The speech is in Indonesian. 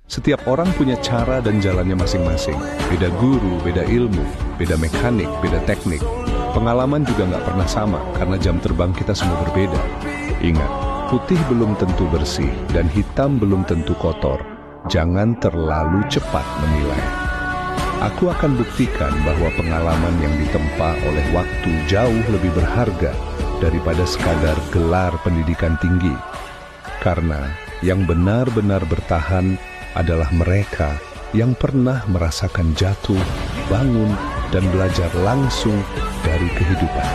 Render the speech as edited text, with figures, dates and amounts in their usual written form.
Setiap orang punya cara dan jalannya masing-masing. Beda guru, beda ilmu, beda mekanik, beda teknik. Pengalaman juga nggak pernah sama karena jam terbang kita semua berbeda. Ingat, putih belum tentu bersih dan hitam belum tentu kotor. Jangan terlalu cepat menilai. Aku akan buktikan bahwa pengalaman yang ditempa oleh waktu jauh lebih berharga daripada sekadar gelar pendidikan tinggi. Karena yang benar-benar bertahan adalah mereka yang pernah merasakan jatuh, bangun, dan belajar langsung dari kehidupan.